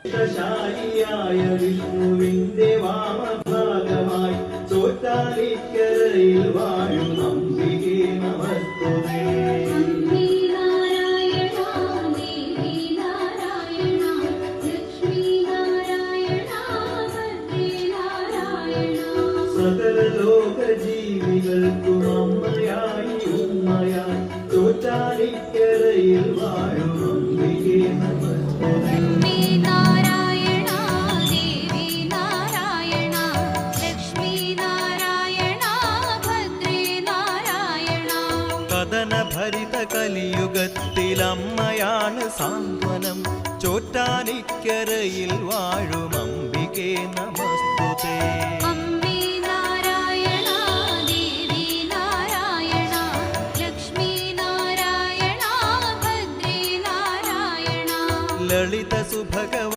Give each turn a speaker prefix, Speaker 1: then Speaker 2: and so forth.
Speaker 1: ശാലിയായ വിഷ്ണുവിന്റെ വാമഭാഗമായി ചോറ്റാനിക്കരയിൽ വാഴും അംബികേ നമസ്തുതേ. സകല ലോക ജീവികൾക്കും അമ്മയായി ഉമ്മയായി ചോറ്റാനിക്കരയിൽ വാഴും അംബികേ നമസ്തുതേ. കഥനഭരിത കലിയുഗത്തിലമ്മയാണ് സാന്ത്വനം ചോറ്റാനിക്കരയിൽ വാഴും അംബികേ നമസ്തുതേ.